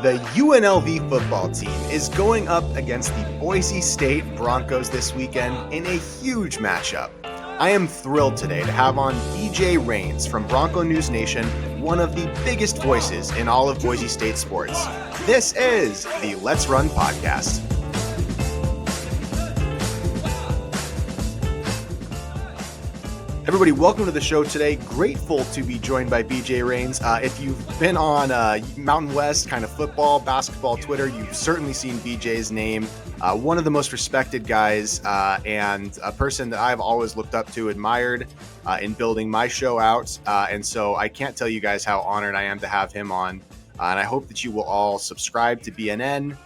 The UNLV football team is going up against the Boise State Broncos this weekend in a huge matchup. I am thrilled today to have on BJ Rains from Bronco News Nation, one of the biggest voices in all of Boise State sports. This is the Let's Run podcast. Everybody, welcome to the show today. Grateful to be joined by BJ Rains. If you've been on Mountain West kind of football, basketball, Twitter, you've certainly seen BJ's name. One of the most respected guys and a person that I've always looked up to, admired in building my show out. And so I can't tell you guys how honored I am to have him on. And I hope that you will all subscribe to BNN.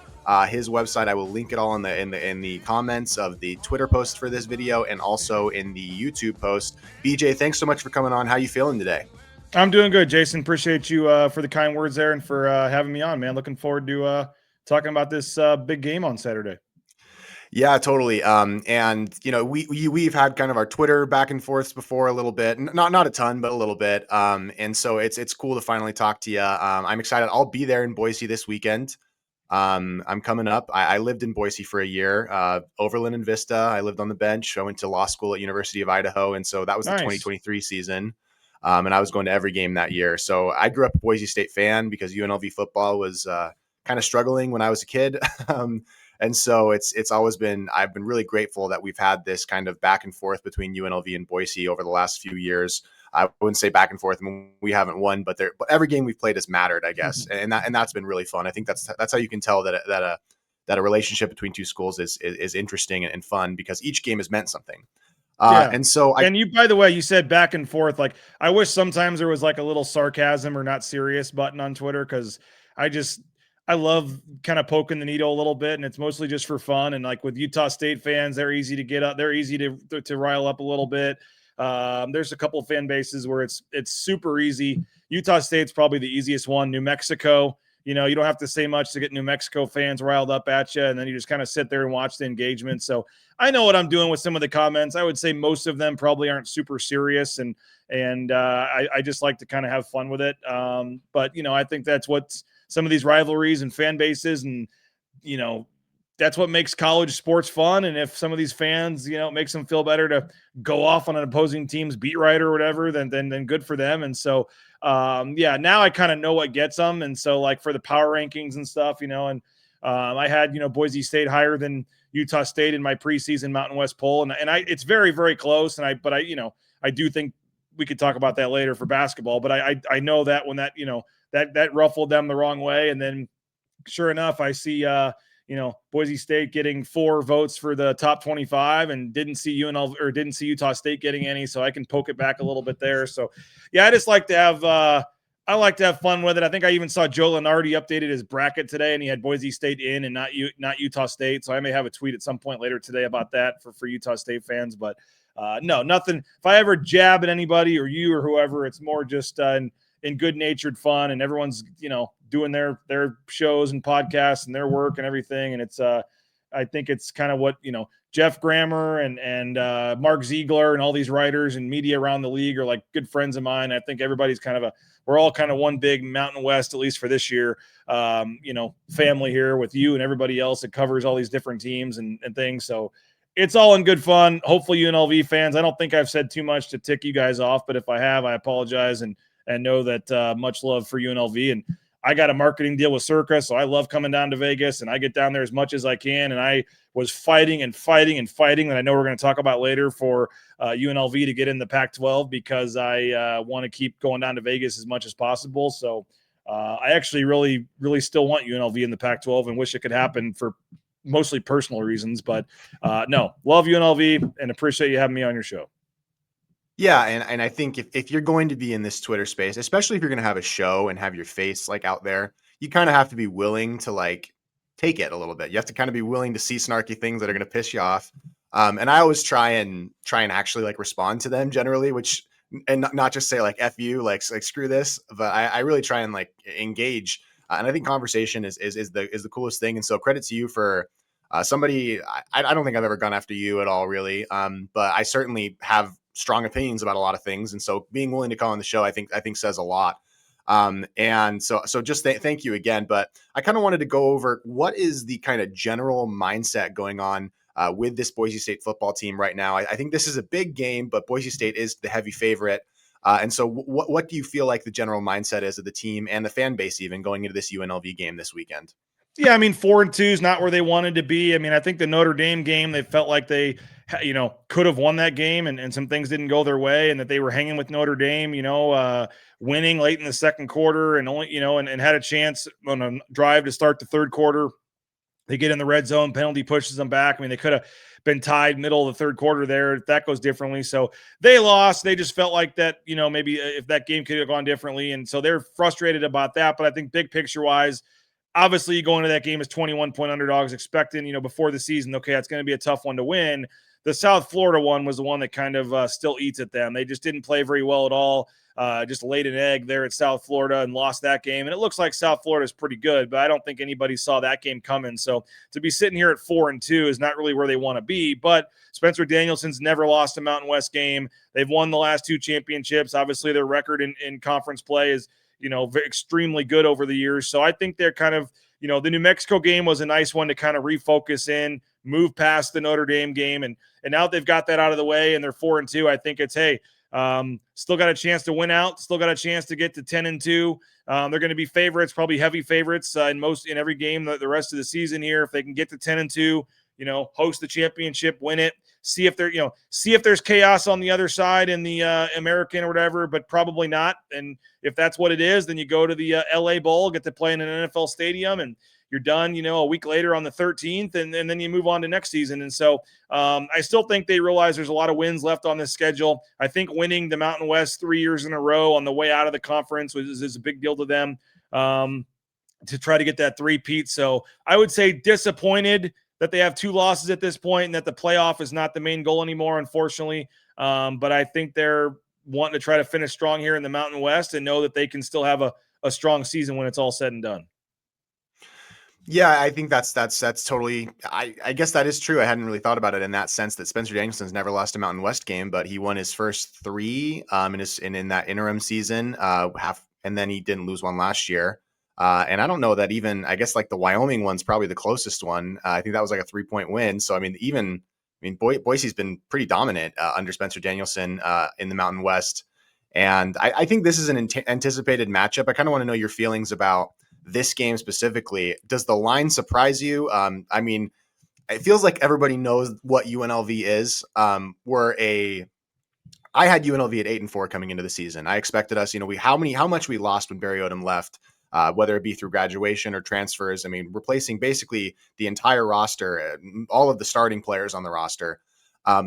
His website, I will link it all in the comments of the Twitter post for this video and also in the YouTube post. BJ, thanks so much for coming on. How you feeling today? I'm doing good, Jason. Appreciate you for the kind words there and for having me on, man. Looking forward to talking about this big game on Saturday. Yeah, totally. And you know, we've had kind of our Twitter back and forths before a little bit, not a ton, but a little bit. And so it's cool to finally talk to you. I'm excited. I'll be there in Boise this weekend. I'm coming up. I lived in Boise for a year, Overland and Vista. I lived on the bench. I went to law school at University of Idaho. And so that was the 2023 season. And I was going to every game that year. So I grew up a Boise State fan because UNLV football was kind of struggling when I was a kid. And so it's always been, I've been really grateful that we've had this kind of back and forth between UNLV and Boise over the last few years. I wouldn't say back and forth. I mean, we haven't won, but every game we've played has mattered, I guess. Mm-hmm. And that's been really fun. I think that's how you can tell that a relationship between two schools is interesting and fun because each game has meant something. Yeah. And so you, by the way, you said back and forth. Like, I wish sometimes there was like a little sarcasm or not serious button on Twitter. Cause I love kind of poking the needle a little bit, and it's mostly just for fun. And like with Utah State fans, they're easy to get up. They're easy to rile up a little bit. There's a couple of fan bases where it's super easy. Utah State's probably the easiest one. New Mexico, you know, you don't have to say much to get New Mexico fans riled up at you, and then you just kind of sit there and watch the engagement. So I know what I'm doing with some of the comments. I would say most of them probably aren't super serious, and I just like to kind of have fun with it. But you know, I think that's what some of these rivalries and fan bases, and you know, that's what makes college sports fun. And if some of these fans, you know, it makes them feel better to go off on an opposing team's beat writer or whatever, then good for them. And so, yeah, now I kind of know what gets them. And so like for the power rankings and stuff, you know, and I had, you know, Boise State higher than Utah State in my preseason Mountain West poll. And it's very, very close. But I, you know, I do think we could talk about that later for basketball, but I know that when that, you know, that ruffled them the wrong way. And then sure enough, I see, you know, Boise State getting 4 votes for the top 25 and didn't see UNLV or didn't see Utah State getting any. So I can poke it back a little bit there. So yeah, I just like to have, I like to have fun with it. I think I even saw Joe Lenardi updated his bracket today and he had Boise State in and not Utah State. So I may have a tweet at some point later today about that for Utah State fans, but no, nothing. If I ever jab at anybody or you or whoever, it's more just, in good-natured fun, and everyone's, you know, doing their shows and podcasts and their work and everything. And it's, I think it's kind of what, you know, Jeff Grammer and Mark Ziegler and all these writers and media around the league are like good friends of mine. I think everybody's kind of we're all kind of one big Mountain West, at least for this year, you know, family here with you and everybody else that covers all these different teams and things. So it's all in good fun. Hopefully UNLV fans, I don't think I've said too much to tick you guys off, but if I have, I apologize and know that much love for UNLV. And I got a marketing deal with Circa, so I love coming down to Vegas, and I get down there as much as I can. And I was fighting that I know we're going to talk about later for UNLV to get in the Pac-12 because I want to keep going down to Vegas as much as possible. So I actually really, really still want UNLV in the Pac-12 and wish it could happen for mostly personal reasons. But no, love UNLV and appreciate you having me on your show. Yeah, and I think if you're going to be in this Twitter space, especially if you're going to have a show and have your face like out there, you kind of have to be willing to like take it a little bit. You have to kind of be willing to see snarky things that are going to piss you off. And I always try and actually like respond to them generally, and not just say like F you, like screw this, but I really try and like engage. And I think conversation is the coolest thing. And so credit to you for somebody. I don't think I've ever gone after you at all, really. But I certainly have strong opinions about a lot of things. And so being willing to come on the show, I think says a lot. And so just thank you again. But I kind of wanted to go over what is the kind of general mindset going on with this Boise State football team right now. I think this is a big game, but Boise State is the heavy favorite. And so what do you feel like the general mindset is of the team and the fan base even going into this UNLV game this weekend? Yeah, I mean, 4-2 is not where they wanted to be. I mean, I think the Notre Dame game, they felt like they, could have won that game, and some things didn't go their way, and that they were hanging with Notre Dame, winning late in the second quarter, and only, and had a chance on a drive to start the third quarter. They get in the red zone, penalty pushes them back. I mean, they could have been tied middle of the third quarter there. That goes differently. So they lost. They just felt like that, maybe if that game could have gone differently. And so they're frustrated about that. But I think big picture wise, obviously you go into that game as 21-point underdogs, expecting, before the season, okay, it's going to be a tough one to win. The South Florida one was the one that kind of still eats at them. They just didn't play very well at all. Just laid an egg there at South Florida and lost that game. And it looks like South Florida is pretty good, but I don't think anybody saw that game coming. So to be sitting here at 4-2 is not really where they want to be. But Spencer Danielson's never lost a Mountain West game. They've won the last two championships. Obviously, their record in conference play is, extremely good over the years. So I think they're kind of, the New Mexico game was a nice one to kind of refocus in, move past the Notre Dame game. And now they've got that out of the way and they're 4-2. I think it's, hey, still got a chance to win out, still got a chance to get to 10-2. They're going to be favorites, probably heavy favorites in every game the rest of the season here. If they can get to 10-2, host the championship, win it, see if there's chaos on the other side in the American or whatever, but probably not. And if that's what it is, then you go to the LA Bowl, get to play in an NFL stadium, and you're done, a week later on the 13th, and then you move on to next season. And so I still think they realize there's a lot of wins left on this schedule. I think winning the Mountain West 3 years in a row on the way out of the conference is a big deal to them to try to get that three-peat. So I would say disappointed that they have two losses at this point and that the playoff is not the main goal anymore, unfortunately. But I think they're wanting to try to finish strong here in the Mountain West and know that they can still have a strong season when it's all said and done. Yeah, I think that's totally. I guess that is true. I hadn't really thought about it in that sense that Spencer Danielson's never lost a Mountain West game, but he won his first three in that interim season, and then he didn't lose one last year. And I don't know that even. I guess like the Wyoming one's probably the closest one. I think that was like a 3-point win. So Boise's been pretty dominant under Spencer Danielson in the Mountain West, and I think this is an anticipated matchup. I kind of want to know your feelings about this game specifically. Does the line surprise you? It feels like everybody knows what UNLV is. I had UNLV at 8-4 coming into the season. I expected us, how much we lost when Barry Odom left, whether it be through graduation or transfers. Replacing basically the entire roster, all of the starting players on the roster.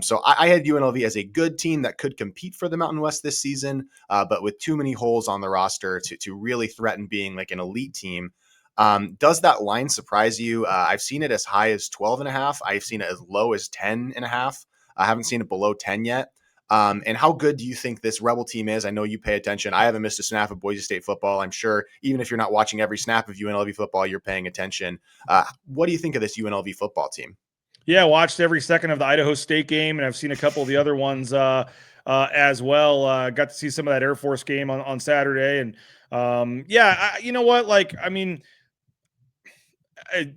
So I had UNLV as a good team that could compete for the Mountain West this season, but with too many holes on the roster to really threaten being like an elite team. Does that line surprise you? I've seen it as high as 12.5. I've seen it as low as 10.5. I haven't seen it below 10 yet. And how good do you think this Rebel team is? I know you pay attention. I haven't missed a snap of Boise State football. I'm sure even if you're not watching every snap of UNLV football, you're paying attention. What do you think of this UNLV football team? Yeah, watched every second of the Idaho State game, and I've seen a couple of the other ones as well. Got to see some of that Air Force game on Saturday, and you know what?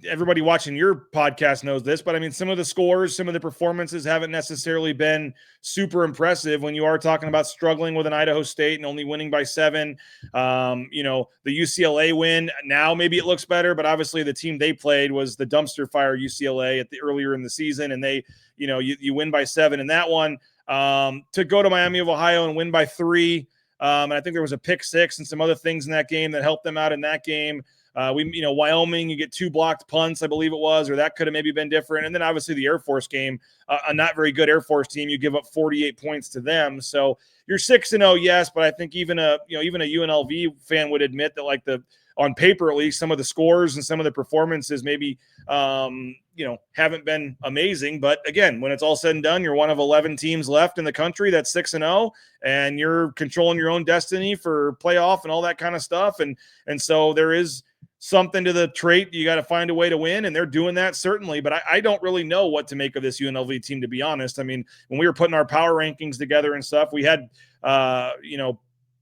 Everybody watching your podcast knows this, but some of the scores, some of the performances haven't necessarily been super impressive when you are talking about struggling with an Idaho State and only winning by 7. The UCLA win, now maybe it looks better, but obviously the team they played was the dumpster fire UCLA earlier in the season, and they, you win by 7 in that one. To go to Miami of Ohio and win by 3, and I think there was a pick 6 and some other things in that game that helped them out in that game. Wyoming, you get 2 blocked punts, I believe it was, or that could have maybe been different. And then obviously the Air Force game, a not very good Air Force team, you give up 48 points to them. So you're 6-0, yes, but I think even a UNLV fan would admit that on paper, at least, some of the scores and some of the performances maybe, haven't been amazing. But again, when it's all said and done, you're one of 11 teams left in the country that's 6-0, and you're controlling your own destiny for playoff and all that kind of stuff. And so there is something to the trait. You got to find a way to win, and they're doing that certainly. But I don't really know what to make of this UNLV team, to be honest. When we were putting our power rankings together and stuff, we had,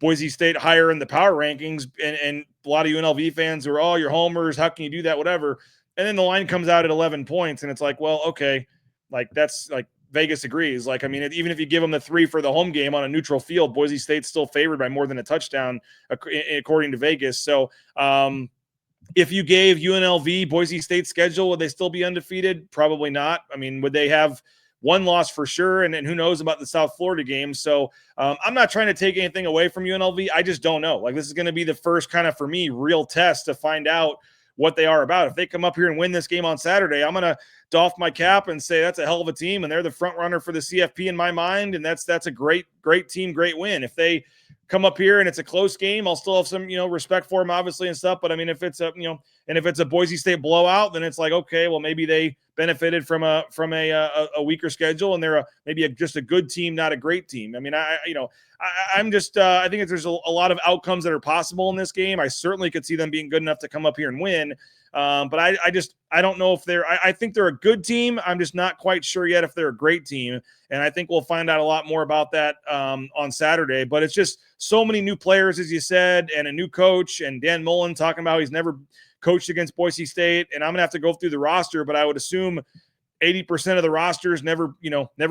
Boise State higher in the power rankings, and a lot of UNLV fans are, oh, you're homers, how can you do that, whatever. And then the line comes out at 11 points, and it's like, well, okay, like that's like Vegas agrees. Like, I mean, even if you give them the 3 for the home game on a neutral field, Boise State's still favored by more than a touchdown, according to Vegas. So if you gave UNLV Boise State's schedule, would they still be undefeated? Probably not. I mean, would they have one loss for sure? And who knows about the South Florida game? So I'm not trying to take anything away from UNLV. I just don't know. Like, this is going to be the first kind of, for me, real test to find out what they are about. If they come up here and win this game on Saturday, I'm going to doff my cap and say that's a hell of a team, and they're the front runner for the CFP in my mind, and that's a great team, great win. If they come up here and it's a close game, I'll still have some, respect for them, obviously, and stuff. But I mean, if it's a, and if it's a Boise State blowout, then it's like, okay, well, maybe they benefited from a weaker schedule, and they're maybe just a good team, not a great team. I mean, I'm just I think there's a lot of outcomes that are possible in this game. I certainly could see them being good enough to come up here and win. But I don't know if I think they're a good team. I'm just not quite sure yet if they're a great team. And I think we'll find out a lot more about that on Saturday. But it's just so many new players, as you said, and a new coach, and Dan Mullen talking about he's never coached against Boise State. And I'm going to have to go through the roster, but I would assume 80% of the rosters never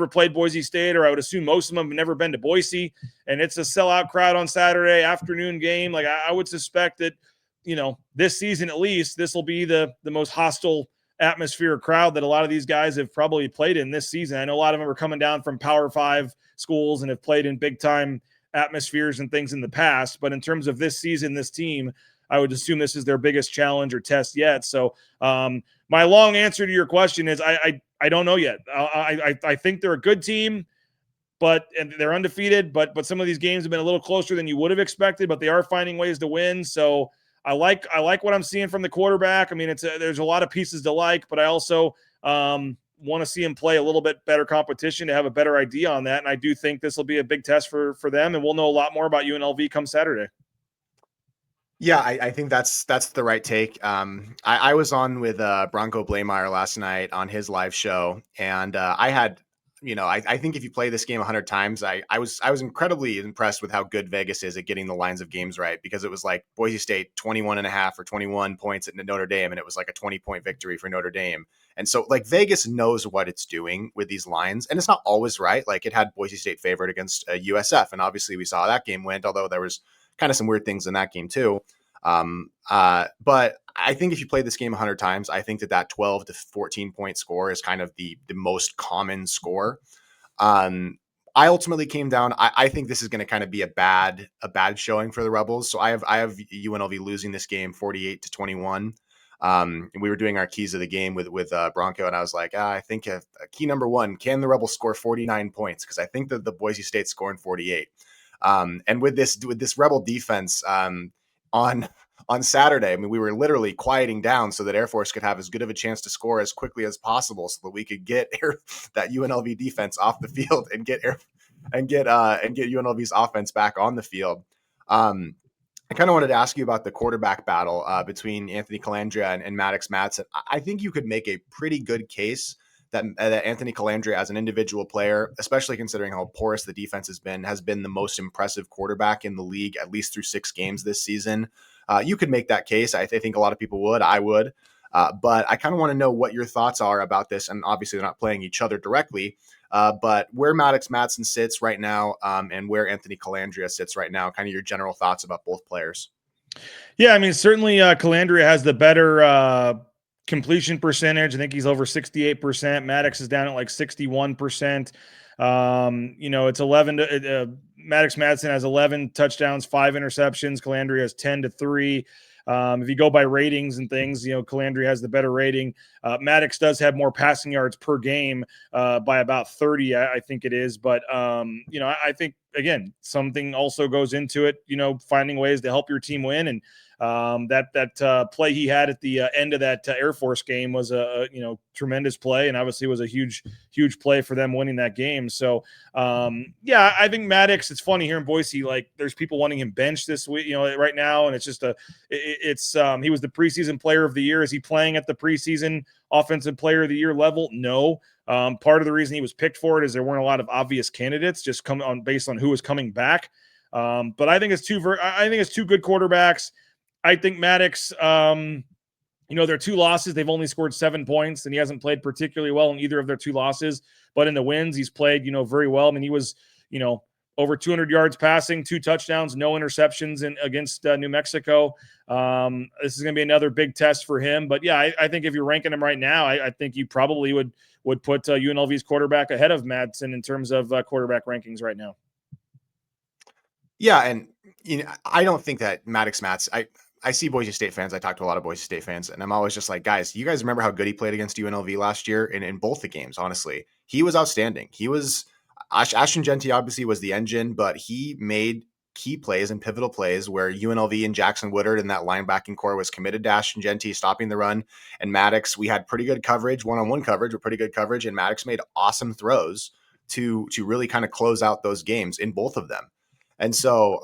played Boise State, or I would assume most of them have never been to Boise. And it's a sellout crowd on Saturday afternoon game. Like, I would suspect that, this season, at least, this will be the most hostile atmosphere crowd that a lot of these guys have probably played in this season. I know a lot of them are coming down from Power 5 schools and have played in big time atmospheres and things in the past. But in terms of this season, this team, I would assume this is their biggest challenge or test yet. So my long answer to your question is I don't know yet. I think they're a good team, and they're undefeated, but some of these games have been a little closer than you would have expected, but they are finding ways to win. So I like what I'm seeing from the quarterback. I mean, there's a lot of pieces to like, but I also want to see him play a little bit better competition to have a better idea on that. And I do think this will be a big test for them, and we'll know a lot more about UNLV come Saturday. Yeah, I think that's the right take. I was on with Bronco Blameyer last night on his live show, and I had, I think if you play this game 100 times, I was incredibly impressed with how good Vegas is at getting the lines of games right, because it was like Boise State 21.5 or 21 points at Notre Dame, and it was like a 20-point victory for Notre Dame. And so, like, Vegas knows what it's doing with these lines, and it's not always right. Like, it had Boise State favored against USF, and obviously we saw how that game went, although there was kind of some weird things in that game too. But I think if you play this game 100 times, I think that 12 to 14 point score is kind of the most common score. I ultimately came down. I think this is going to kind of be a bad showing for the Rebels. So I have UNLV losing this game 48-21. We were doing our keys of the game with Bronco, and I was like, I think key number 1, can the Rebels score 49 points? Because I think that the Boise State scoring 48. And with this Rebel defense on Saturday, I mean, we were literally quieting down so that Air Force could have as good of a chance to score as quickly as possible, so that we could get that UNLV defense off the field and get UNLV's offense back on the field. I kind of wanted to ask you about the quarterback battle between Anthony Calandria and Maddox Madsen. I think you could make a pretty good case that Anthony Calandria, as an individual player, especially considering how porous the defense has been the most impressive quarterback in the league, at least through 6 games this season. You could make that case. I think a lot of people would. I would. But I kind of want to know what your thoughts are about this. And obviously they're not playing each other directly, but where Maddox Madsen sits right now and where Anthony Calandria sits right now, kind of your general thoughts about both players. Yeah, I mean, certainly Calandria has the better completion percentage. I think he's over 68%. Maddox is down at like 61%. It's 11 to Maddox Madsen has 11 touchdowns, 5 interceptions. Calandria has 10-3. If you go by ratings and things, Calandria has the better rating. Maddox does have more passing yards per game by about 30, I think it is. But, I think, again, something also goes into it, finding ways to help your team win. And that play he had at the end of that Air Force game was a tremendous play, and obviously was a huge play for them winning that game. So I think Maddox, it's funny here in Boise, like there's people wanting him benched this week, right now, and it's just he was the preseason player of the year. Is he playing at the preseason offensive player of the year level? No. Part of the reason he was picked for it is there weren't a lot of obvious candidates just based on who was coming back. But I think it's two good quarterbacks. I think Maddox, their two losses, they've only scored 7 points, and he hasn't played particularly well in either of their two losses. But in the wins, he's played, very well. I mean, he was, over 200 yards passing, 2 touchdowns, no interceptions against New Mexico. This is going to be another big test for him. But yeah, I think if you're ranking him right now, I think you probably would put UNLV's quarterback ahead of Madsen in terms of quarterback rankings right now. Yeah, and I don't think that Maddox Mats. I see Boise State fans. I talk to a lot of Boise State fans, and I'm always just like, guys, you guys remember how good he played against UNLV last year? And in both the games, honestly, he was outstanding. He was Ashton Genty obviously was the engine, but he made key plays and pivotal plays where UNLV and Jackson Woodard and that linebacking core was committed to Ashton Genty stopping the run. And Maddox, we had pretty good coverage, one-on-one coverage, with pretty good coverage, and Maddox made awesome throws to really kind of close out those games in both of them. And so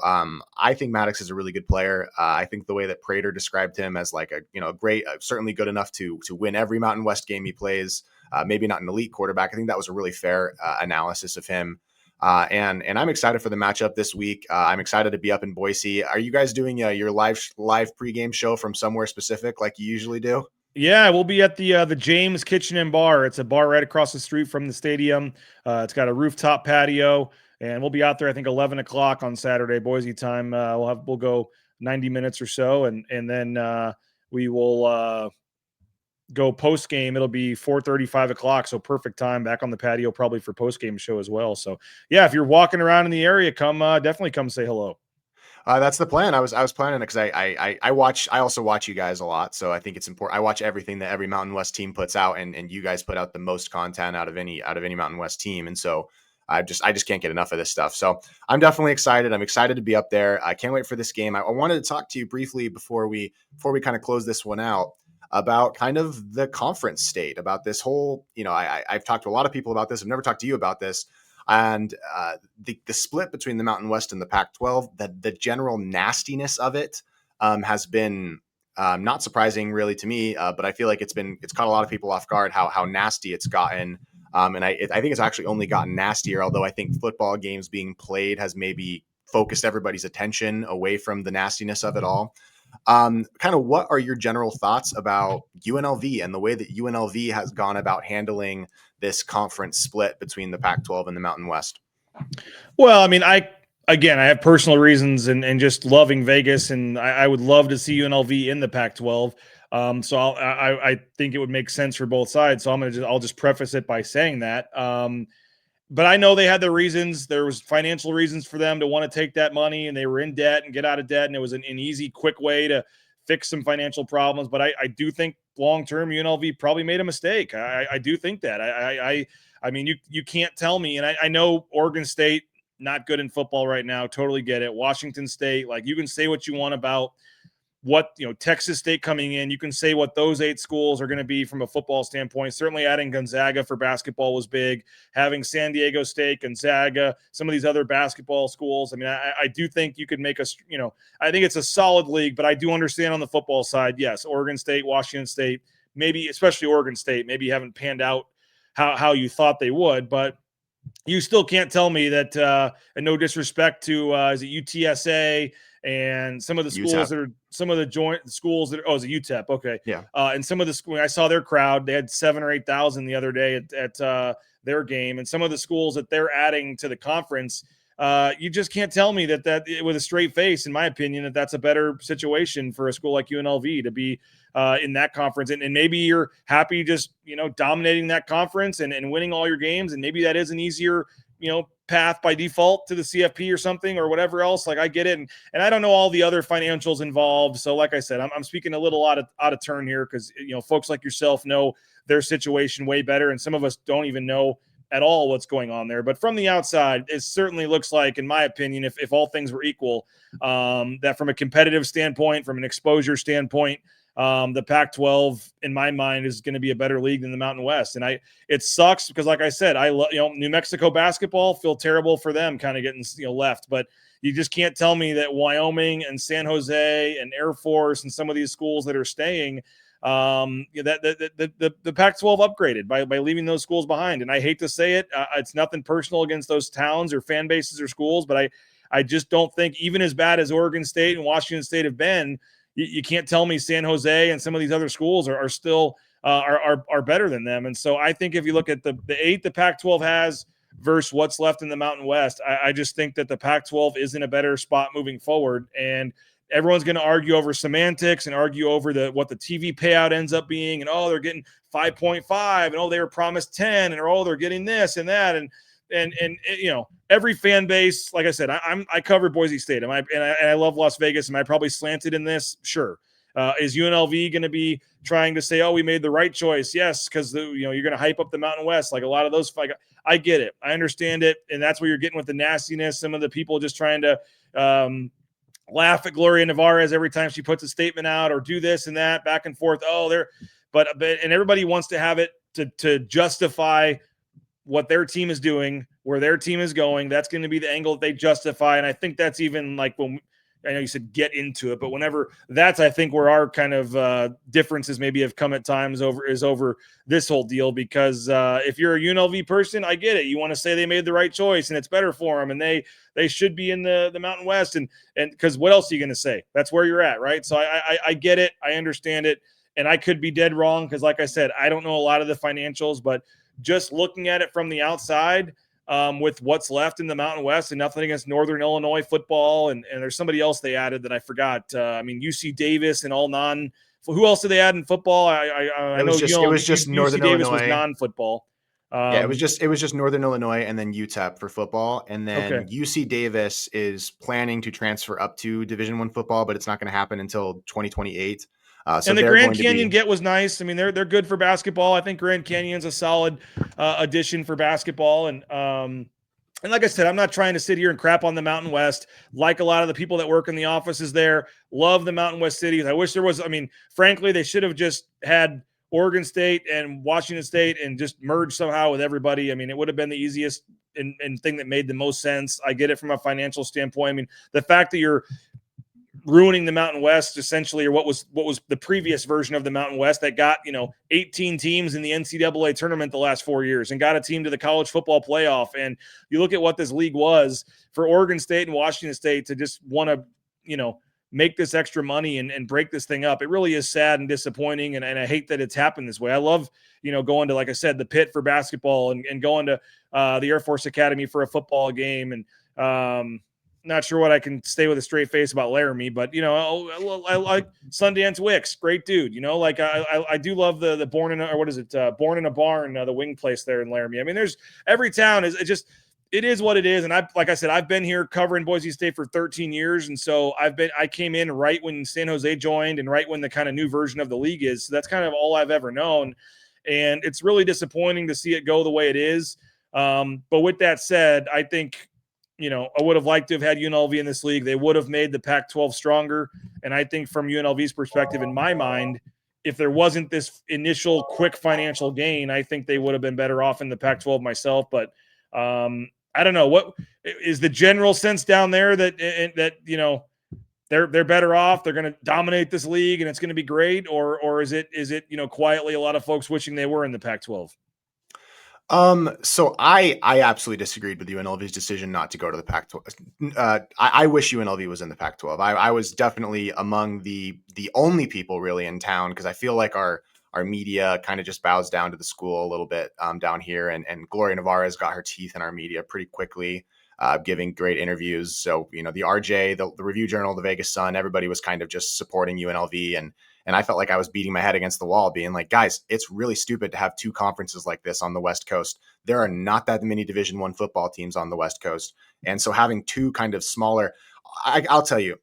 I think Maddox is a really good player. I think the way that Prater described him as like a great, certainly good enough to win every Mountain West game he plays, maybe not an elite quarterback. I think that was a really fair analysis of him. And I'm excited for the matchup this week. I'm excited to be up in Boise. Are you guys doing your live pregame show from somewhere specific like you usually do? Yeah, we'll be at the James Kitchen and Bar. It's a bar right across the street from the stadium. It's got a rooftop patio. And we'll be out there, I think, 11 o'clock on Saturday, Boise time. We'll go 90 minutes or so, and then we will go post game. It'll be 4:30, 5 o'clock, so perfect time back on the patio, probably for post game show as well. So yeah, if you're walking around in the area, definitely come say hello. That's the plan. I was planning it because I also watch you guys a lot, so I think it's important. I watch everything that every Mountain West team puts out, and you guys put out the most content out of any Mountain West team, and so I just can't get enough of this stuff. So I'm definitely excited. I'm excited to be up there. I can't wait for this game. I wanted to talk to you briefly before we kind of close this one out about kind of the conference state, about this whole, I've talked to a lot of people about this. I've never talked to you about this. And the split between the Mountain West and the Pac-12, the general nastiness of it has been not surprising really to me, but I feel like it's caught a lot of people off guard how nasty it's gotten. And I think it's actually only gotten nastier, although I think football games being played has maybe focused everybody's attention away from the nastiness of it all. Kind of what are your general thoughts about UNLV and the way that UNLV has gone about handling this conference split between the Pac-12 and the Mountain West? Well, I mean, I have personal reasons and just loving Vegas, and I would love to see UNLV in the Pac-12. So I think it would make sense for both sides. So I'll just preface it by saying that. But I know they had their reasons. There was financial reasons for them to want to take that money, and they were in debt and get out of debt. And it was an easy, quick way to fix some financial problems. But I do think long-term UNLV probably made a mistake. I do think that. I mean, you can't tell me. And I know Oregon State, not good in football right now. Totally get it. Washington State, like, you can say what you want about what, Texas State coming in. You can say what those 8 schools are going to be from a football standpoint. Certainly adding Gonzaga for basketball was big. Having San Diego State, Gonzaga, some of these other basketball schools. I mean, I do think you could make I think it's a solid league, but I do understand on the football side, yes, Oregon State, Washington State, maybe especially Oregon State, maybe haven't panned out how you thought they would, but you still can't tell me that, and no disrespect to, is it UTSA and some of the schools UTEP. that are some of the joint schools that is it UTEP? Okay. Yeah. And some of the schools, I saw their crowd, they had 7,000 or 8,000 the other day at their game. And some of the schools that they're adding to the conference, you just can't tell me that with a straight face, in my opinion, that's a better situation for a school like UNLV to be in that conference. And maybe you're happy just, dominating that conference and winning all your games. And maybe that is an easier, path by default to the CFP or something or whatever else. Like, I get it. And I don't know all the other financials involved. So like I said, I'm speaking a little out of turn here because, folks like yourself know their situation way better. And some of us don't even know at all what's going on there. But from the outside, it certainly looks like, in my opinion, if all things were equal, that from a competitive standpoint, from an exposure standpoint, the Pac-12, in my mind, is going to be a better league than the Mountain West. And it sucks because, like I said, I love, New Mexico basketball, feel terrible for them kind of getting, left, but you just can't tell me that Wyoming and San Jose and Air Force and some of these schools that are staying, that the Pac-12 upgraded by leaving those schools behind. And I hate to say it, it's nothing personal against those towns or fan bases or schools, but I just don't think, even as bad as Oregon State and Washington State have been, you can't tell me San Jose and some of these other schools are still are better than them. And so I think if you look at the 8 the Pac-12 has versus what's left in the Mountain West, I just think that the Pac-12 is in a better spot moving forward. And everyone's going to argue over semantics and argue over what the TV payout ends up being. And, oh, they're getting 5.5 and, oh, they were promised 10 and, oh, they're getting this and that. And every fan base, like I said, I cover Boise State. I love Las Vegas. Am I probably slanted in this? Sure. Is UNLV going to be trying to say, oh, we made the right choice? Yes, because you're going to hype up the Mountain West. Like a lot of those, I get it. I understand it. And that's what you're getting with the nastiness. Some of the people just trying to laugh at Gloria Nevarez every time she puts a statement out or do this and that back and forth. Oh, and everybody wants to have it to justify what their team is doing, where their team is going. That's going to be the angle that they justify. And I think that's even like when I know you said get into it, but whenever that's, I think where our kind of differences maybe have come at times over this whole deal, because if you're a UNLV person, I get it. You want to say they made the right choice and it's better for them and they should be in the Mountain West. And because what else are you going to say? That's where you're at. Right. So I get it. I understand it. And I could be dead wrong. Cause like I said, I don't know a lot of the financials, but just looking at it from the outside, with what's left in the Mountain West, and nothing against Northern Illinois football. And there's somebody else they added that I forgot. UC Davis and all non. Who else did they add in football? I know it was just Northern UC Davis Illinois. was non-football. It was just Northern Illinois and then UTEP for football, and then Okay. UC Davis is planning to transfer up to Division I football, but it's not going to happen until 2028. So and the Grand Canyon get was nice. I mean, they're good for basketball. I think Grand Canyon's a solid addition for basketball. And like I said, I'm not trying to sit here and crap on the Mountain West. Like a lot of the people that work in the offices there, love the Mountain West cities. I wish there was. I mean, frankly, they should have just had Oregon State and Washington State and just merged somehow with everybody. I mean, it would have been the easiest and thing that made the most sense. I get it from a financial standpoint. I mean, the fact that you're ruining the Mountain West essentially, or what was the previous version of the Mountain West that got 18 teams in the NCAA tournament the last 4 years and got a team to the college football playoff. And you look at what this league was for Oregon State and Washington State to just want to make this extra money and break this thing up. It really is sad and disappointing, and I hate that it's happened this way. I love going to, like I said, the Pit for basketball and going to the Air Force Academy for a football game. And not sure what I can stay with a straight face about Laramie, but I like Sundance Wicks, great dude. I do love the Born in Born in a Barn, the wing place there in Laramie. I mean, there's every town it is what it is. And like I said, I've been here covering Boise State for 13 years, and so I came in right when San Jose joined and right when the kind of new version of the league is. So that's kind of all I've ever known, and it's really disappointing to see it go the way it is. But with that said, I think. I would have liked to have had UNLV in this league. They would have made the Pac-12 stronger. And I think from UNLV's perspective, in my mind, if there wasn't this initial quick financial gain, I think they would have been better off in the Pac-12 myself. But I don't know. What is the general sense down there that they're better off? They're going to dominate this league and it's going to be great, or is it quietly a lot of folks wishing they were in the Pac-12? So I absolutely disagreed with UNLV's decision not to go to the Pac-12. I wish UNLV was in the Pac-12. I was definitely among the only people really in town, because I feel like our media kind of just bows down to the school a little bit down here, and Gloria Nevarez got her teeth in our media pretty quickly, giving great interviews. So the RJ, the Review Journal, the Vegas Sun, everybody was kind of just supporting UNLV, and I felt like I was beating my head against the wall, being like, guys, it's really stupid to have two conferences like this on the West Coast. There are not that many Division I football teams on the West Coast. And so having two kind of smaller, I'll tell you,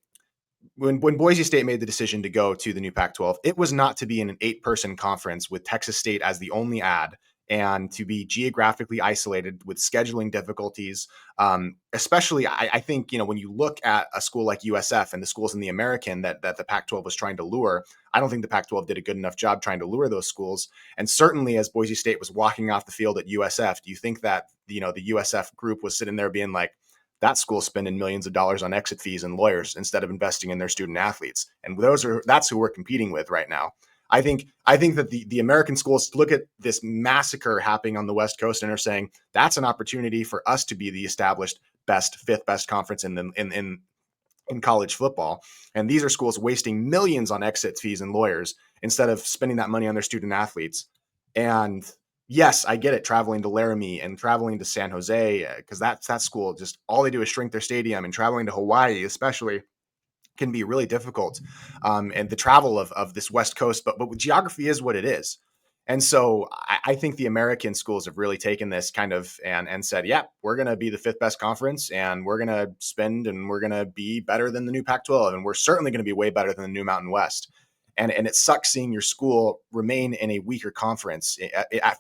when Boise State made the decision to go to the new Pac-12, it was not to be in an 8-person conference with Texas State as the only ad, and to be geographically isolated with scheduling difficulties. Especially, I think, when you look at a school like USF and the schools in the American that the Pac-12 was trying to lure, I don't think the Pac-12 did a good enough job trying to lure those schools. And certainly as Boise State was walking off the field at USF, do you think that, the USF group was sitting there being like, that school's spending millions of dollars on exit fees and lawyers instead of investing in their student athletes? And that's who we're competing with right now. I think that the American schools look at this massacre happening on the West Coast and are saying that's an opportunity for us to be the established fifth best conference in college football. And these are schools wasting millions on exit fees and lawyers instead of spending that money on their student athletes. And yes, I get it, traveling to Laramie and traveling to San Jose, because that school, just all they do is shrink their stadium, and traveling to Hawaii especially can be really difficult. And the travel of this West Coast, but geography is what it is. And so I think the American schools have really taken this kind of and said, yeah, we're going to be the fifth best conference, and we're going to spend, and we're going to be better than the new Pac-12. And we're certainly going to be way better than the new Mountain West. And it sucks seeing your school remain in a weaker conference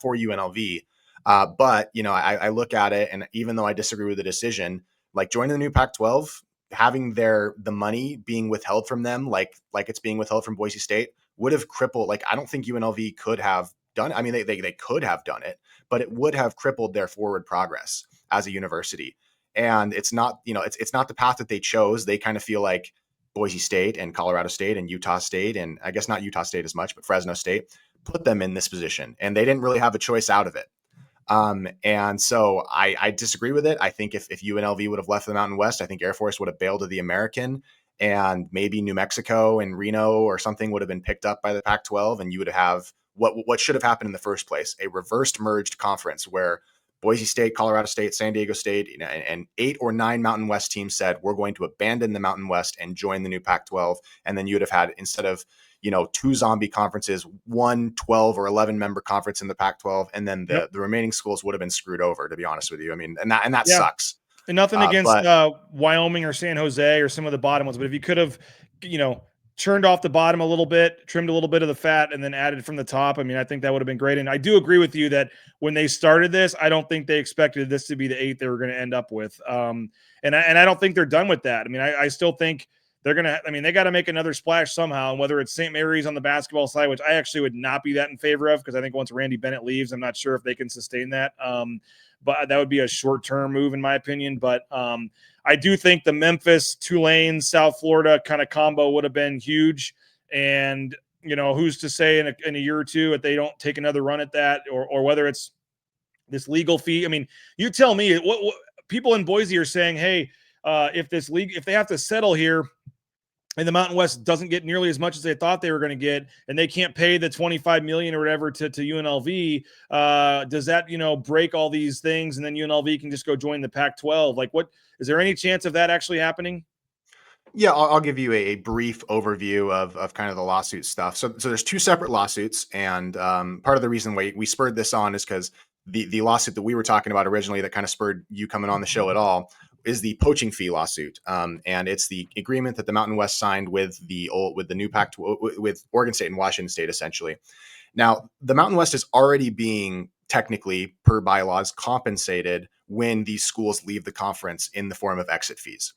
for UNLV. But, I look at it, and even though I disagree with the decision, like joining the new Pac-12, having the money being withheld from them, like it's being withheld from Boise State, would have crippled. Like, I don't think UNLV could have done it. I mean, they could have done it, but it would have crippled their forward progress as a university. And it's not, it's not the path that they chose. They kind of feel like Boise State and Colorado State and Utah State, and I guess not Utah State as much, but Fresno State, put them in this position, and they didn't really have a choice out of it. And so I disagree with it. I think if UNLV would have left the Mountain West, I think Air Force would have bailed to the American, and maybe New Mexico and Reno or something would have been picked up by the Pac-12, and you would have what should have happened in the first place, a reversed merged conference where Boise State, Colorado State, San Diego State, and 8 or 9 Mountain West teams said, we're going to abandon the Mountain West and join the new Pac-12. And then you would have had, instead of 2 zombie conferences, 1 12 or 11 member conference in the Pac-12, and then the remaining schools would have been screwed over, to be honest with you. I mean, and that sucks. And nothing against Wyoming or San Jose or some of the bottom ones, but if you could have, churned off the bottom a little bit, trimmed a little bit of the fat, and then added from the top, I mean, I think that would have been great. And I do agree with you that when they started this, I don't think they expected this to be the 8 they were going to end up with. And I don't think they're done with that. I mean, I still think they're going to, they got to make another splash somehow. And whether it's St. Mary's on the basketball side, which I actually would not be that in favor of, because I think once Randy Bennett leaves, I'm not sure if they can sustain that. But that would be a short-term move in my opinion. But I do think the Memphis, Tulane, South Florida kind of combo would have been huge. And, who's to say in a year or two if they don't take another run at that, or whether it's this legal fee. I mean, you tell me what people in Boise are saying, hey, if they have to settle here, and the Mountain West doesn't get nearly as much as they thought they were going to get, and they can't pay the $25 million or whatever to UNLV, does that, break all these things, and then UNLV can just go join the Pac-12? Like, what is there any chance of that actually happening? Yeah, I'll give you a brief overview of kind of the lawsuit stuff. So there's 2 separate lawsuits, and part of the reason we spurred this on is because the lawsuit that we were talking about originally that kind of spurred you coming on the show at all is the poaching fee lawsuit, and it's the agreement that the Mountain West signed with the new Pac-12 with Oregon State and Washington State, essentially. Now, the Mountain West is already being technically, per bylaws, compensated when these schools leave the conference in the form of exit fees.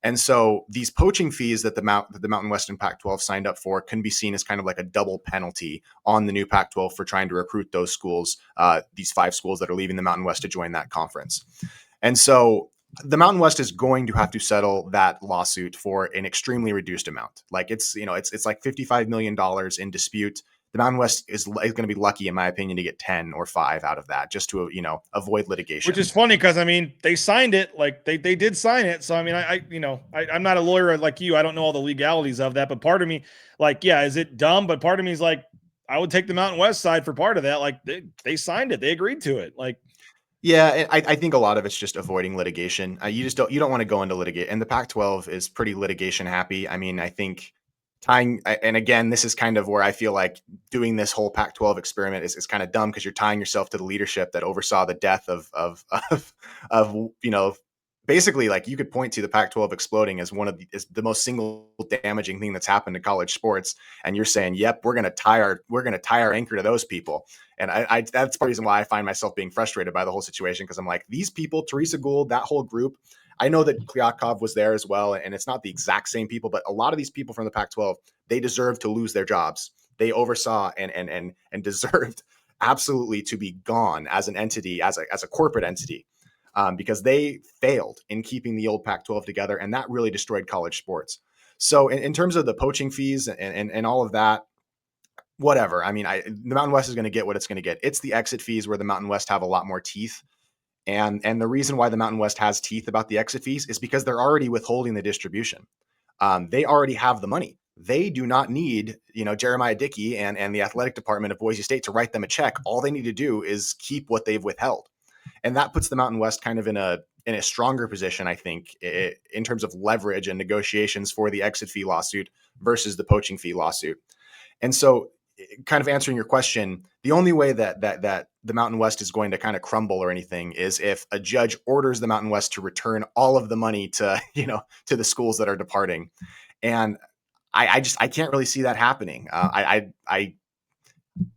And so these poaching fees that the Mountain West and Pac-12 signed up for can be seen as kind of like a double penalty on the new Pac-12 for trying to recruit those schools, these 5 schools that are leaving the Mountain West to join that conference. And so the Mountain West is going to have to settle that lawsuit for an extremely reduced amount. Like it's like $55 million in dispute. The Mountain West is going to be lucky, in my opinion, to get 10 or 5 out of that, just to avoid litigation. Which is funny because they signed it, like they did sign it. So I mean, I'm not a lawyer like you. I don't know all the legalities of that, but part of me, like, yeah, is it dumb? But part of me is like, I would take the Mountain West side for part of that. Like they signed it, they agreed to it. Like, yeah, I think a lot of it's just avoiding litigation. You don't want to go into litigate, and the Pac-12 is pretty litigation happy. I mean, I think and again, this is kind of where I feel like doing this whole Pac-12 experiment is kind of dumb, because you're tying yourself to the leadership that oversaw the death of basically, like, you could point to the Pac-12 exploding as is the most single damaging thing that's happened to college sports, and you're saying, "Yep, we're going to tie our anchor to those people." And I that's the reason why I find myself being frustrated by the whole situation, because I'm like, these people, Teresa Gould, that whole group. I know that Klyakov was there as well, and it's not the exact same people, but a lot of these people from the Pac-12, they deserve to lose their jobs. They oversaw and deserved absolutely to be gone as an entity, as a corporate entity, because they failed in keeping the old Pac-12 together, and that really destroyed college sports. So in terms of the poaching fees and all of that, whatever. I mean, the Mountain West is going to get what it's going to get. It's the exit fees where the Mountain West have a lot more teeth. And the reason why the Mountain West has teeth about the exit fees is because they're already withholding the distribution. They already have the money. They do not need, Jeremiah Dickey and the athletic department of Boise State to write them a check. All they need to do is keep what they've withheld. And that puts the Mountain West kind of in a stronger position, I think, in terms of leverage and negotiations for the exit fee lawsuit versus the poaching fee lawsuit. And so, kind of answering your question, the only way that the Mountain West is going to kind of crumble or anything is if a judge orders the Mountain West to return all of the money to to the schools that are departing. And I can't really see that happening.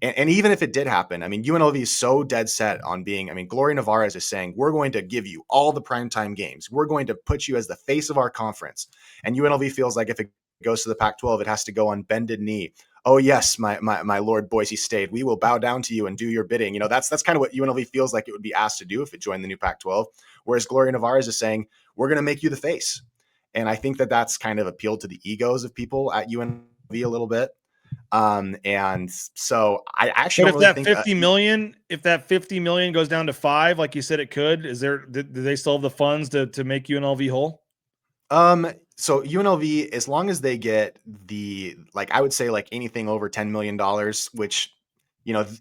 And even if it did happen, I mean, UNLV is so dead set on being, I mean, Gloria Navarez is saying, we're going to give you all the primetime games. We're going to put you as the face of our conference. And UNLV feels like if it goes to the Pac-12, it has to go on bended knee. Oh, yes, my Lord Boise State, we will bow down to you and do your bidding. That's kind of what UNLV feels like it would be asked to do if it joined the new Pac-12. Whereas Gloria Navarez is saying, we're going to make you the face. And I think that that's kind of appealed to the egos of people at UNLV a little bit. And so I actually But don't really think 50 million, if that 50 million goes down to 5, like you said it could, do they still have the funds to make UNLV whole? So UNLV, as long as they get I would say like anything over $10 million, which,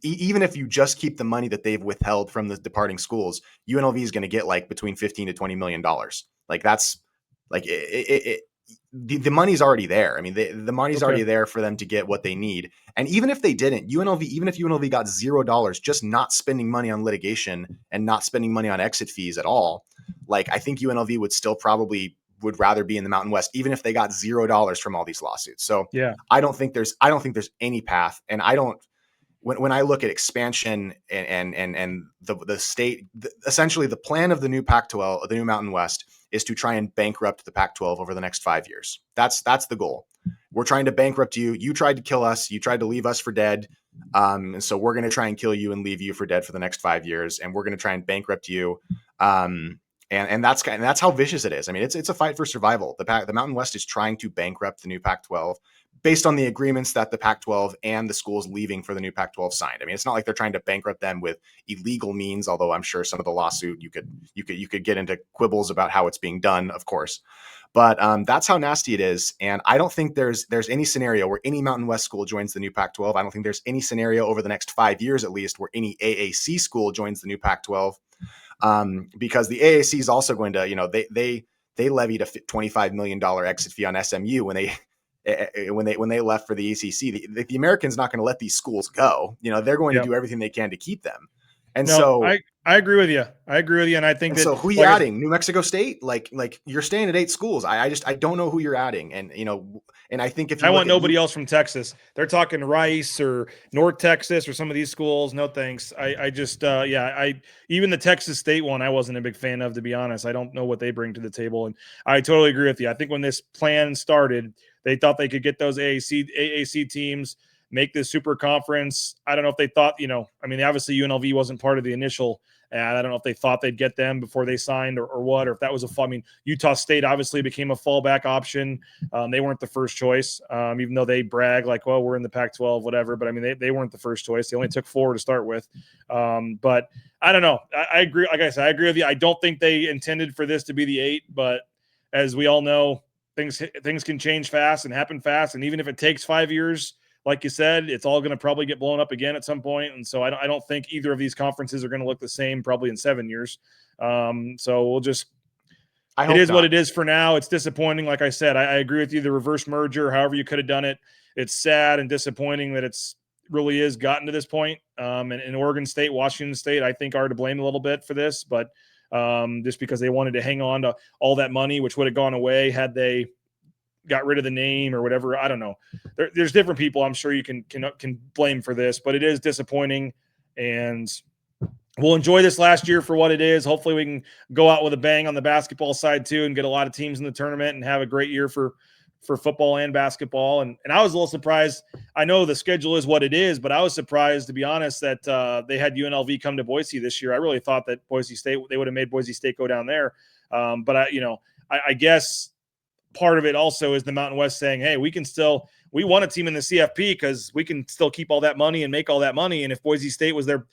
even if you just keep the money that they've withheld from the departing schools, UNLV is going to get like between 15 to $20 million. Like that's like the money's already there. I mean, the money's already there for them to get what they need. And even if they didn't, even if UNLV got $0, just not spending money on litigation and not spending money on exit fees at all, like I think UNLV would still probably would rather be in the Mountain West, even if they got $0 from all these lawsuits. So yeah, I don't think there's any path. And I don't, when I look at expansion and the state, essentially the plan of the new Pac-12, the new Mountain West, is to try and bankrupt the Pac-12 over the next 5 years. That's the goal. We're trying to bankrupt you. You tried to kill us. You tried to leave us for dead. And so we're going to try and kill you and leave you for dead for the next 5 years. And we're going to try and bankrupt you. And that's how vicious it is. I mean, it's a fight for survival. The Mountain West is trying to bankrupt the new Pac-12 based on the agreements that the Pac-12 and the schools leaving for the new Pac-12 signed. I mean, it's not like they're trying to bankrupt them with illegal means, although I'm sure some of the lawsuit you could get into quibbles about how it's being done, of course. But that's how nasty it is. And I don't think there's any scenario where any Mountain West school joins the new Pac-12. I don't think there's any scenario over the next 5 years, at least, where any AAC school joins the new Pac-12. Because the AAC is also going to, they levied a $25 million exit fee on SMU when they left for the ACC. The American's not going to let these schools go. They're going to do everything they can to keep them. And I agree with you. And I think so who are you adding? New Mexico State? Like you're staying at 8 schools. I don't know who you're adding. And, and I think if I want nobody else from Texas, they're talking Rice or North Texas or some of these schools. No, thanks. I just, even the Texas State one, I wasn't a big fan of, to be honest. I don't know what they bring to the table. And I totally agree with you. I think when this plan started, they thought they could get those AAC teams, make this super conference. I don't know if they thought, I mean, obviously UNLV wasn't part of the initial, and I don't know if they thought they'd get them before they signed or what, or if that was I mean, Utah State obviously became a fallback option. They weren't the first choice, even though they brag like, well, we're in the Pac-12, whatever. But I mean, they weren't the first choice. They only took 4 to start with. But I don't know. I agree. Like I said, I agree with you. I don't think they intended for this to be the 8, but as we all know, things can change fast and happen fast. And even if it takes 5 years, like you said, it's all going to probably get blown up again at some point. And so I don't think either of these conferences are going to look the same probably in 7 years. So we'll just, it is what it is for now. It's disappointing. Like I said, I agree with you. The reverse merger, however you could have done it, it's sad and disappointing that it's really is gotten to this point. And Oregon State, Washington State, I think are to blame a little bit for this, but just because they wanted to hang on to all that money, which would have gone away had they got rid of the name or whatever. I don't know. There's different people I'm sure you can blame for this, but it is disappointing, and we'll enjoy this last year for what it is. Hopefully we can go out with a bang on the basketball side too and get a lot of teams in the tournament and have a great year for football and basketball. And I was a little surprised. I know the schedule is what it is, but I was surprised, to be honest, that they had UNLV come to Boise this year. I really thought that Boise State, they would have made Boise State go down there. But I guess part of it also is the Mountain West saying, hey, we want a team in the CFP because we can still keep all that money and make all that money. And if Boise State was their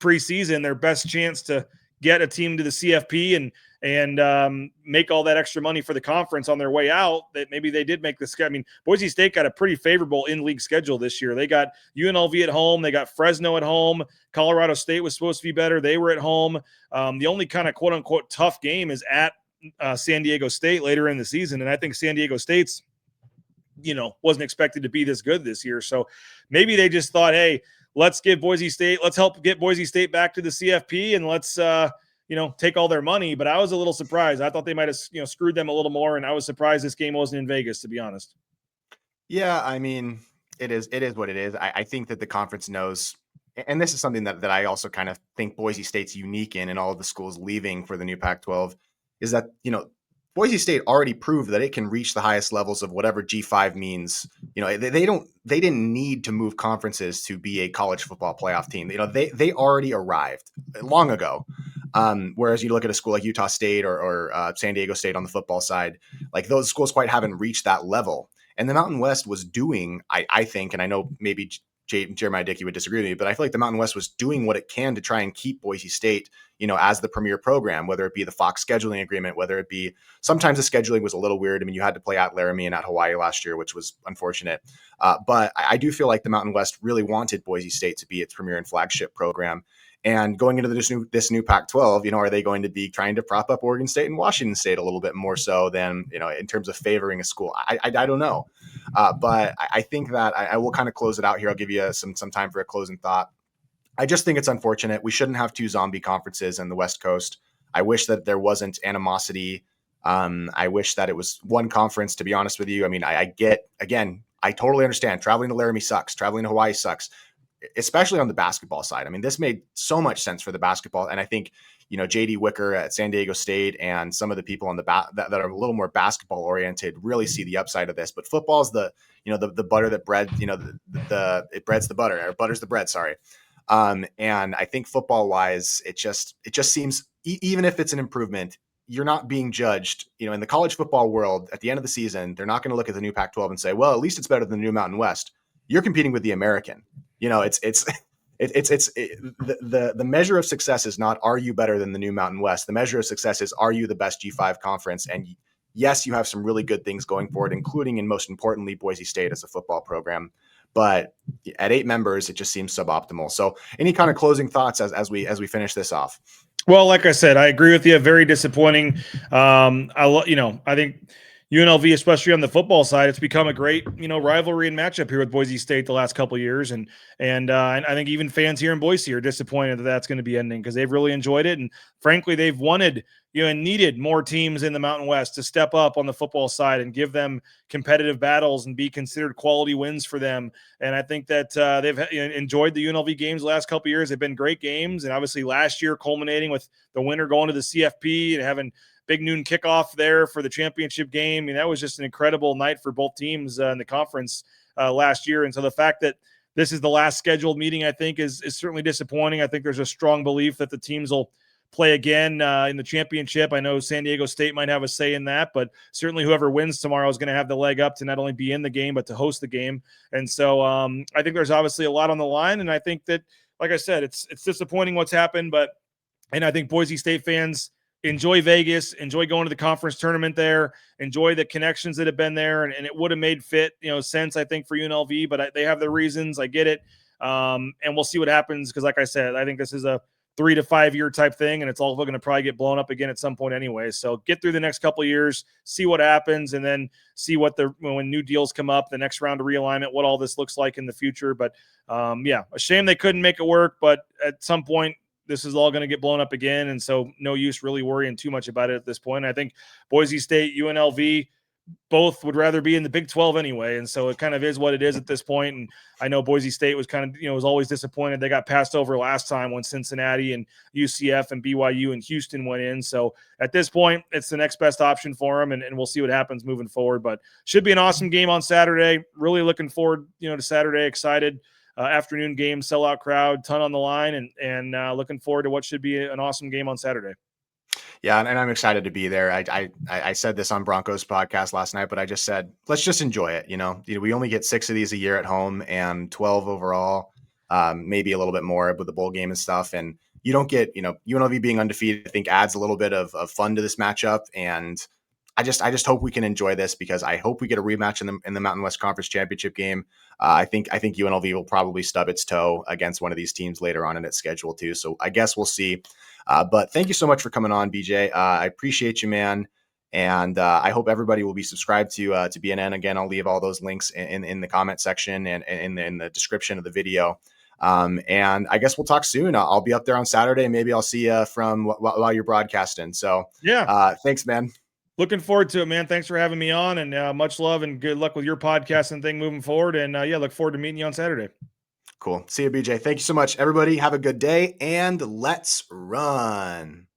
preseason, their best chance to get a team to the CFP and make all that extra money for the conference on their way out, that maybe they did make the. I mean, Boise State got a pretty favorable in-league schedule this year. They got UNLV at home. They got Fresno at home. Colorado State was supposed to be better. They were at home. The only kind of quote-unquote tough game is at San Diego State later in the season, and I think San Diego State's, wasn't expected to be this good this year. So maybe they just thought, hey, let's help get Boise State back to the CFP, and let's take all their money. But I was a little surprised. I thought they might have screwed them a little more, and I was surprised this game wasn't in Vegas, to be honest. Yeah, I mean, it is what it is. I think that the conference knows, and this is something that I also kind of think Boise State's unique in, and all of the schools leaving for the new Pac-12, is that, Boise State already proved that it can reach the highest levels of whatever G5 means. They didn't need to move conferences to be a college football playoff team. They already arrived long ago. Whereas you look at a school like Utah State or San Diego State on the football side, like those schools quite haven't reached that level. And the Mountain West was doing, I think, and I know maybe Jeremiah Dickey would disagree with me, but I feel like the Mountain West was doing what it can to try and keep Boise State, as the premier program, whether it be the Fox scheduling agreement, whether it be sometimes the scheduling was a little weird. I mean, you had to play at Laramie and at Hawaii last year, which was unfortunate. But I do feel like the Mountain West really wanted Boise State to be its premier and flagship program. And going into this new Pac-12, are they going to be trying to prop up Oregon State and Washington State a little bit more so than, in terms of favoring a school? I don't know. But I think that I will kind of close it out here. I'll give you some time for a closing thought. I just think it's unfortunate. We shouldn't have two zombie conferences in the West Coast. I wish that there wasn't animosity. I wish that it was one conference, to be honest with you. I mean, I totally understand. Traveling to Laramie sucks. Traveling to Hawaii sucks, especially on the basketball side. I mean, this made so much sense for the basketball. And I think, JD Wicker at San Diego State and some of the people on the that are a little more basketball oriented really see the upside of this. But football is the butter that bread, it breads the butter, or butters the bread. Sorry. And I think football wise, it just seems, even if it's an improvement, you're not being judged, in the college football world at the end of the season. They're not going to look at the new Pac-12 and say, well, at least it's better than the new Mountain West. You're competing with the American. The measure of success is not, are you better than the new Mountain West? The measure of success is, are you the best G5 conference? And yes, you have some really good things going forward, including, and most importantly, Boise State as a football program. But at 8 members, it just seems suboptimal. So any kind of closing thoughts as we finish this off? Well, like I said, I agree with you. Very disappointing. I think UNLV, especially on the football side, it's become a great, rivalry and matchup here with Boise State the last couple of years. And I think even fans here in Boise are disappointed that that's going to be ending, because they've really enjoyed it. And frankly, they've wanted, and needed more teams in the Mountain West to step up on the football side and give them competitive battles and be considered quality wins for them. And I think that they've enjoyed the UNLV games the last couple of years. They've been great games. And obviously last year culminating with the winner going to the CFP and having big noon kickoff there for the championship game. I mean, that was just an incredible night for both teams in the conference last year. And so the fact that this is the last scheduled meeting, I think, is certainly disappointing. I think there's a strong belief that the teams will play again in the championship. I know San Diego State might have a say in that, but certainly whoever wins tomorrow is going to have the leg up to not only be in the game, but to host the game. And so I think there's obviously a lot on the line. And I think that, like I said, it's disappointing what's happened, and I think Boise State fans enjoy Vegas, enjoy going to the conference tournament there, enjoy the connections that have been there. And it would have made sense, I think, for UNLV, but they have their reasons. I get it. And we'll see what happens. Cause like I said, I think this is a 3 to 5 year type thing, and it's all going to probably get blown up again at some point anyway. So get through the next couple of years, see what happens, and then see what when new deals come up, the next round of realignment, what all this looks like in the future. But a shame they couldn't make it work, but at some point, this is all going to get blown up again. And so no use really worrying too much about it at this point. I think Boise State, UNLV, both would rather be in the Big 12 anyway. And so it kind of is what it is at this point. And I know Boise State was kind of, was always disappointed. They got passed over last time when Cincinnati and UCF and BYU and Houston went in. So at this point, it's the next best option for them. And we'll see what happens moving forward, but should be an awesome game on Saturday. Really looking forward, to Saturday. Excited. Afternoon game, sellout crowd, ton on the line, and looking forward to what should be an awesome game on Saturday. Yeah, and I'm excited to be there. I said this on Broncos podcast last night, but I just said, let's just enjoy it. We only get 6 of these a year at home and 12 overall. maybe a little bit more with the bowl game and stuff. And you don't get, UNLV being undefeated, I think adds a little bit of fun to this matchup. And I just hope we can enjoy this, because I hope we get a rematch in the Mountain West Conference Championship game. I think UNLV will probably stub its toe against one of these teams later on in its schedule too. So I guess we'll see. But thank you so much for coming on, BJ. I appreciate you, man. And I hope everybody will be subscribed to BNN. Again, I'll leave all those links in the comment section and in the description of the video. And I guess we'll talk soon. I'll be up there on Saturday. Maybe I'll see you from while you're broadcasting. So Yeah. thanks, man. Looking forward to it, man. Thanks for having me on, and much love and good luck with your podcast and thing moving forward. And yeah, look forward to meeting you on Saturday. Cool. See you, BJ. Thank you so much, everybody. Have a good day, and let's run.